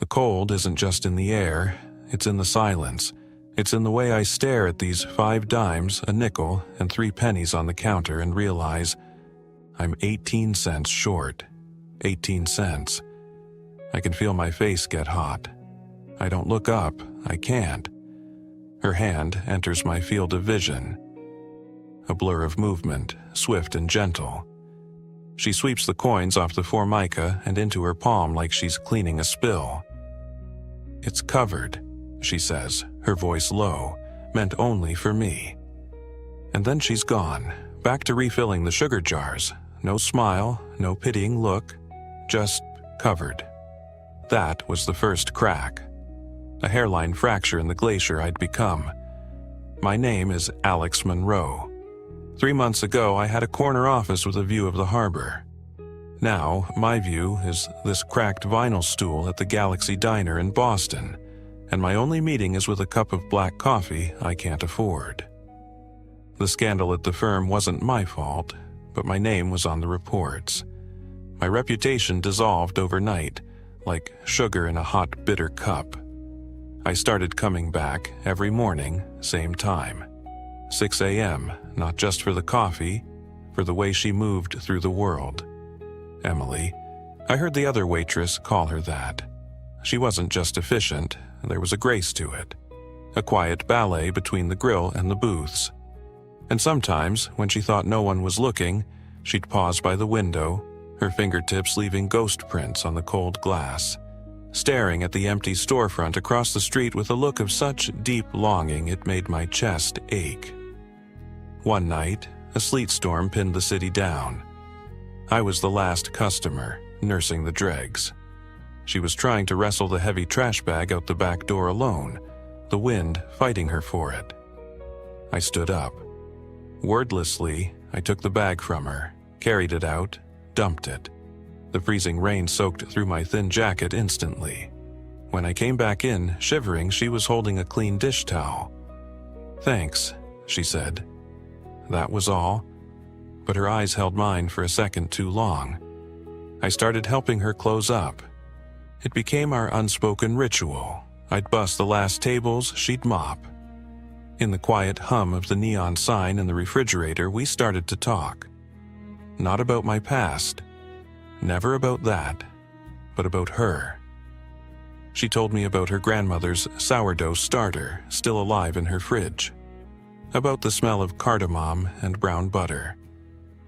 The cold isn't just in the air, it's in the silence. It's in the way I stare at these 5 dimes, a nickel, and 3 pennies on the counter and realize I'm 18 cents short. 18 cents. I can feel my face get hot. I don't look up. I can't. Her hand enters my field of vision. A blur of movement, swift and gentle. She sweeps the coins off the formica and into her palm like she's cleaning a spill. "It's covered," she says, her voice low, meant only for me. And then she's gone, back to refilling the sugar jars. No smile, no pitying look, just covered. That was the first crack. A hairline fracture in the glacier I'd become. My name is Alex Monroe. 3 months ago, I had a corner office with a view of the harbor. Now, my view is this cracked vinyl stool at the Galaxy Diner in Boston, and my only meeting is with a cup of black coffee I can't afford. The scandal at the firm wasn't my fault, but my name was on the reports. My reputation dissolved overnight, like sugar in a hot, bitter cup. I started coming back every morning, same time. 6 a.m., not just for the coffee, for the way she moved through the world. Emily. I heard the other waitress call her that. She wasn't just efficient, there was a grace to it. A quiet ballet between the grill and the booths. And sometimes, when she thought no one was looking, she'd pause by the window, her fingertips leaving ghost prints on the cold glass, staring at the empty storefront across the street with a look of such deep longing it made my chest ache. One night, a sleet storm pinned the city down. I was the last customer, nursing the dregs. She was trying to wrestle the heavy trash bag out the back door alone, the wind fighting her for it. I stood up. Wordlessly, I took the bag from her, carried it out, dumped it. The freezing rain soaked through my thin jacket instantly. When I came back in, shivering, she was holding a clean dish towel. "Thanks," she said. That was all, but her eyes held mine for a second too long. I started helping her close up. It became our unspoken ritual. I'd bust the last tables, she'd mop. In the quiet hum of the neon sign in the refrigerator, we started to talk. Not about my past. Never about that, but about her. She told me about her grandmother's sourdough starter, still alive in her fridge. About the smell of cardamom and brown butter.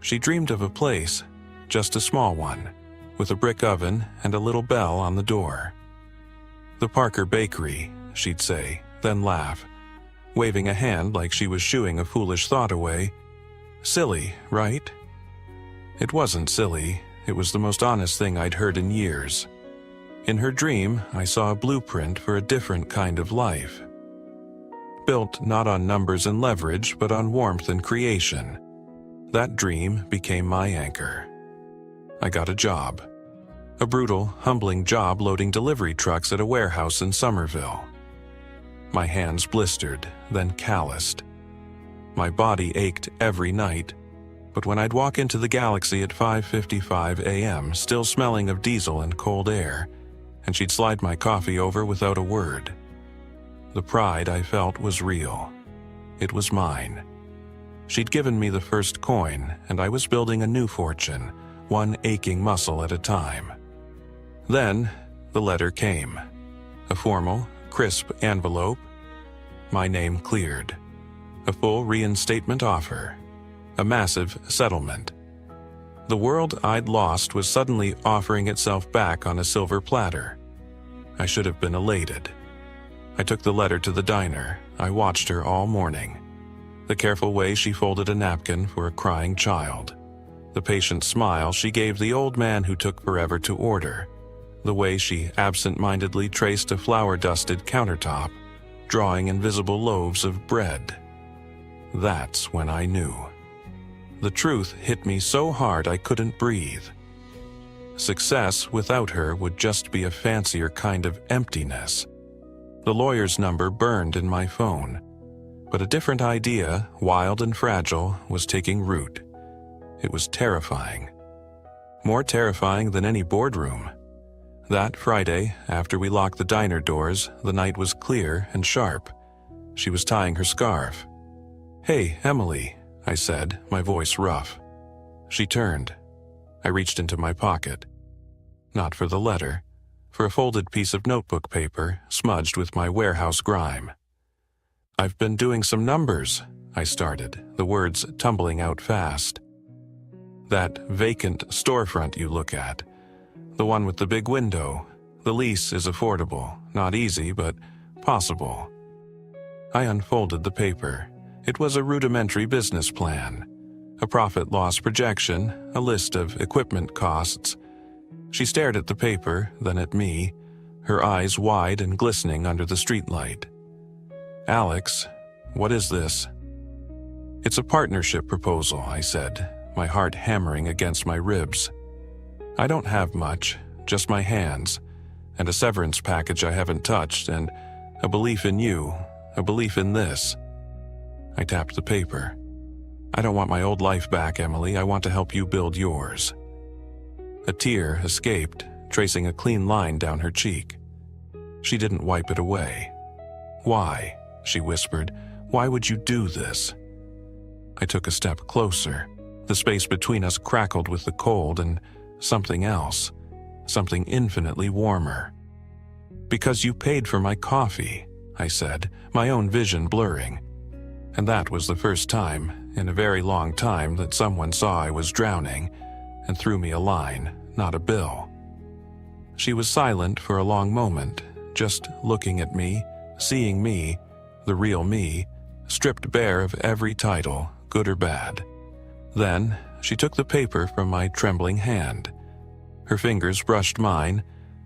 She dreamed of a place, just a small one, with a brick oven and a little bell on the door. "The Parker Bakery," she'd say, then laugh, waving a hand like she was shooing a foolish thought away. "Silly, right?" It wasn't silly, it was the most honest thing I'd heard in years. In her dream, I saw a blueprint for a different kind of life. Built not on numbers and leverage, but on warmth and creation. That dream became my anchor. I got a job. A brutal, humbling job loading delivery trucks at a warehouse in Somerville. My hands blistered, then calloused. My body ached every night, but when I'd walk into the Galaxy at 5:55 a.m., still smelling of diesel and cold air, and she'd slide my coffee over without a word. The pride I felt was real. It was mine. She'd given me the first coin, and I was building a new fortune, one aching muscle at a time. Then, the letter came. A formal, crisp envelope. My name cleared. A full reinstatement offer. A massive settlement. The world I'd lost was suddenly offering itself back on a silver platter. I should have been elated. I took the letter to the diner. I watched her all morning. The careful way she folded a napkin for a crying child. The patient smile she gave the old man who took forever to order. The way she absent-mindedly traced a flour-dusted countertop, drawing invisible loaves of bread. That's when I knew. The truth hit me so hard I couldn't breathe. Success without her would just be a fancier kind of emptiness. The lawyer's number burned in my phone, but a different idea, wild and fragile, was taking root. It was terrifying. More terrifying than any boardroom. That Friday, after we locked the diner doors, the night was clear and sharp. She was tying her scarf. "Hey, Emily," I said, my voice rough. She turned. I reached into my pocket. Not for the letter, for a folded piece of notebook paper smudged with my warehouse grime. "I've been doing some numbers," I started, the words tumbling out fast. "That vacant storefront you look at, the one with the big window, the lease is affordable, not easy, but possible." I unfolded the paper. It was a rudimentary business plan, a profit-loss projection, a list of equipment costs. She stared at the paper, then at me, her eyes wide and glistening under the streetlight. "Alex, what is this?" "It's a partnership proposal," I said, my heart hammering against my ribs. "I don't have much, just my hands, and a severance package I haven't touched, and a belief in you, a belief in this." I tapped the paper. "I don't want my old life back, Emily. I want to help you build yours." A tear escaped, tracing a clean line down her cheek. She didn't wipe it away. "Why?" she whispered. "Why would you do this?" I took a step closer. The space between us crackled with the cold and something else, something infinitely warmer. "Because you paid for my coffee," I said, my own vision blurring. And that was the first time in a very long time that someone saw I was drowning and threw me a line, not a bill. She was silent for a long moment, just looking at me, seeing me, the real me, stripped bare of every title, good or bad. Then she took the paper from my trembling hand. Her fingers brushed mine,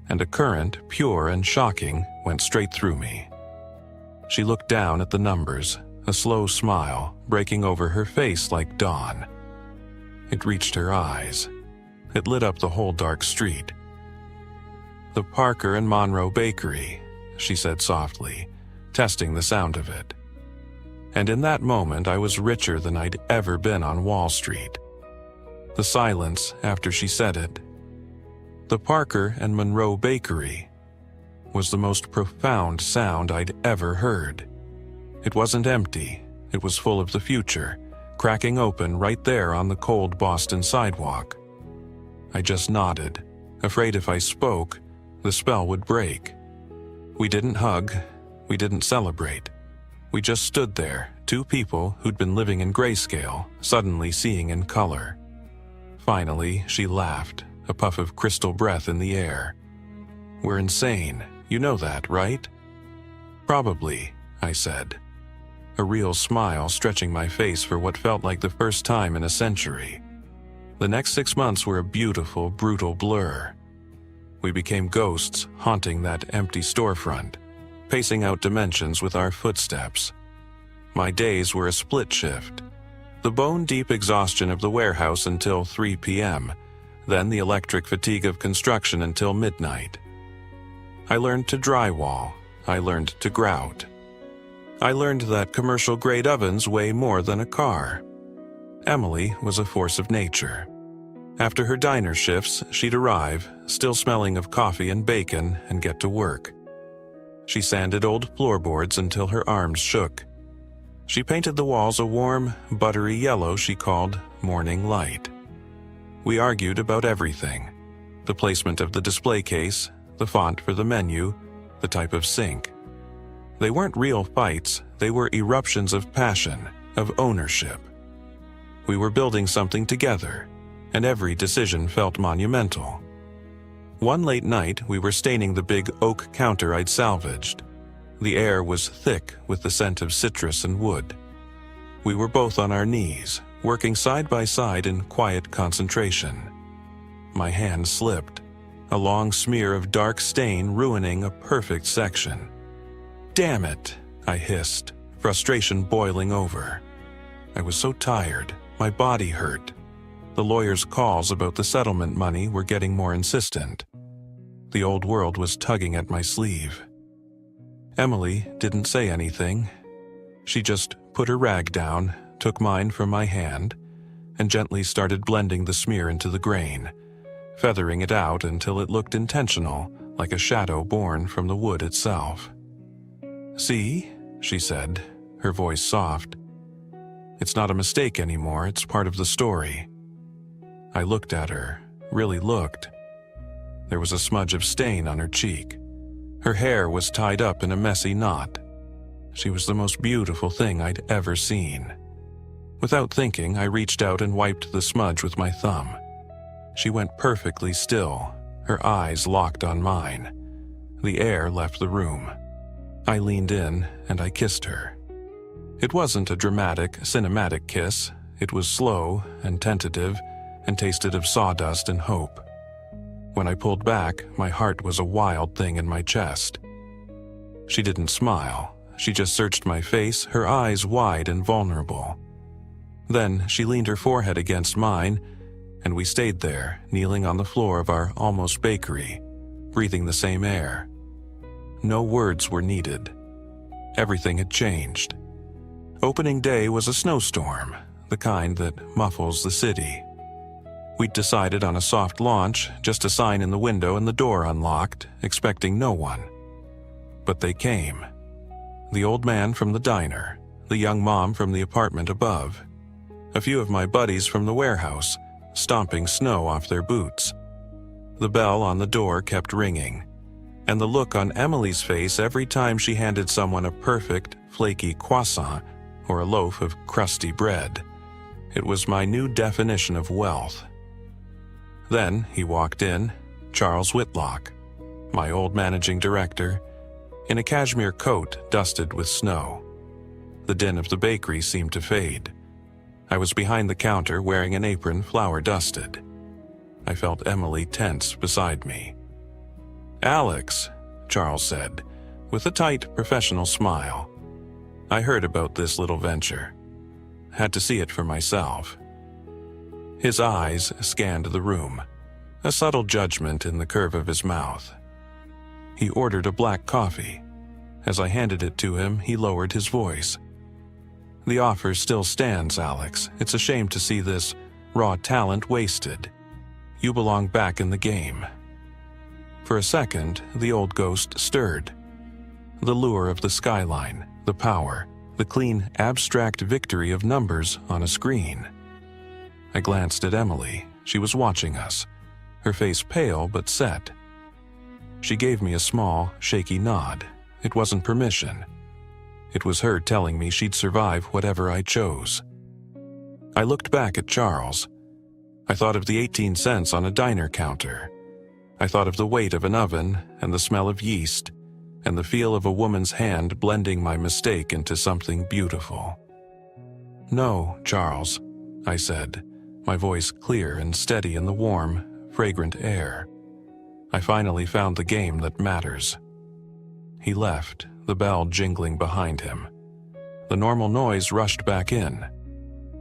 and a current, pure and shocking, went straight through me. She looked down at the numbers, a slow smile breaking over her face like dawn. It reached her eyes. It lit up the whole dark street. "The Parker and Monroe Bakery," she said softly, testing the sound of it. And in that moment I was richer than I'd ever been on Wall Street. The silence after she said it, "The Parker and Monroe Bakery," was the most profound sound I'd ever heard. It wasn't empty, it was full of the future, cracking open right there on the cold Boston sidewalk. I just nodded, afraid if I spoke, the spell would break. We didn't hug, we didn't celebrate. We just stood there, two people who'd been living in grayscale, suddenly seeing in color. Finally, she laughed, a puff of crystal breath in the air. "We're insane, you know that, right?" "Probably," I said, a real smile stretching my face for what felt like the first time in a century. The next 6 months were a beautiful, brutal blur. We became ghosts haunting that empty storefront, pacing out dimensions with our footsteps. My days were a split shift. The bone-deep exhaustion of the warehouse until 3 p.m., then the electric fatigue of construction until midnight. I learned to drywall. I learned to grout. I learned that commercial-grade ovens weigh more than a car. Emily was a force of nature. After her diner shifts, she'd arrive, still smelling of coffee and bacon, and get to work. She sanded old floorboards until her arms shook. She painted the walls a warm, buttery yellow she called morning light. We argued about everything: the placement of the display case, the font for the menu, the type of sink. They weren't real fights, they were eruptions of passion, of ownership. We were building something together, and every decision felt monumental. One late night, we were staining the big oak counter I'd salvaged. The air was thick with the scent of citrus and wood. We were both on our knees, working side by side in quiet concentration. My hand slipped, a long smear of dark stain ruining a perfect section. "Damn it," I hissed, frustration boiling over. I was so tired, my body hurt. The lawyer's calls about the settlement money were getting more insistent. The old world was tugging at my sleeve. Emily didn't say anything. She just put her rag down, took mine from my hand, and gently started blending the smear into the grain, feathering it out until it looked intentional, like a shadow born from the wood itself. "See?" she said, her voice soft. "It's not a mistake anymore, it's part of the story." I looked at her, really looked. There was a smudge of stain on her cheek. Her hair was tied up in a messy knot. She was the most beautiful thing I'd ever seen. Without thinking, I reached out and wiped the smudge with my thumb. She went perfectly still, her eyes locked on mine. The air left the room. I leaned in and I kissed her. It wasn't a dramatic, cinematic kiss. It was slow and tentative and tasted of sawdust and hope. When I pulled back, my heart was a wild thing in my chest. She didn't smile. She just searched my face, her eyes wide and vulnerable. Then she leaned her forehead against mine, and we stayed there, kneeling on the floor of our almost bakery, breathing the same air. No words were needed. Everything had changed. Opening day was a snowstorm, the kind that muffles the city. We'd decided on a soft launch, just a sign in the window and the door unlocked, expecting no one. But they came. The old man from the diner, the young mom from the apartment above, a few of my buddies from the warehouse, stomping snow off their boots. The bell on the door kept ringing, and the look on Emily's face every time she handed someone a perfect, flaky croissant or a loaf of crusty bread. It was my new definition of wealth. Then he walked in, Charles Whitlock, my old managing director, in a cashmere coat dusted with snow. The din of the bakery seemed to fade. I was behind the counter wearing an apron flour dusted. I felt Emily tense beside me. "Alex," Charles said, with a tight, professional smile. I heard about this little venture. Had to see it for myself. His eyes scanned the room, a subtle judgment in the curve of his mouth. He ordered a black coffee. As I handed it to him, he lowered his voice. "The offer still stands, Alex. It's a shame to see this raw talent wasted. You belong back in the game." For a second, the old ghost stirred. The lure of the skyline, the power, the clean, abstract victory of numbers on a screen. I glanced at Emily. She was watching us, her face pale but set. She gave me a small, shaky nod. It wasn't permission. It was her telling me she'd survive whatever I chose. I looked back at Charles. I thought of the 18 cents on a diner counter. I thought of the weight of an oven and the smell of yeast and the feel of a woman's hand blending my mistake into something beautiful. "No, Charles," I said, my voice clear and steady in the warm, fragrant air. "I finally found the game that matters." He left, the bell jingling behind him. The normal noise rushed back in.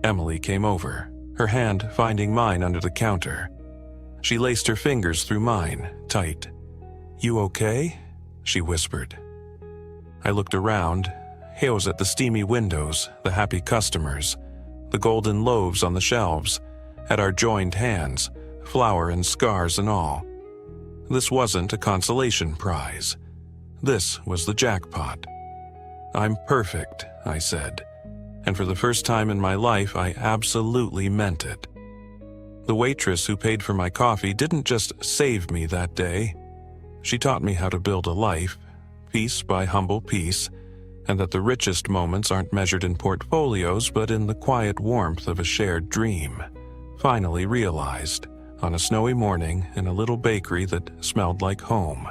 Emily came over, her hand finding mine under the counter. She laced her fingers through mine, tight. "You okay?" she whispered. I looked around, hails at the steamy windows, the happy customers, the golden loaves on the shelves, at our joined hands, flour and scars and all. This wasn't a consolation prize. This was the jackpot. "I'm perfect," I said, and for the first time in my life, I absolutely meant it. The waitress who paid for my coffee didn't just save me that day. She taught me how to build a life, piece by humble piece, and that the richest moments aren't measured in portfolios but in the quiet warmth of a shared dream, finally realized on a snowy morning in a little bakery that smelled like home.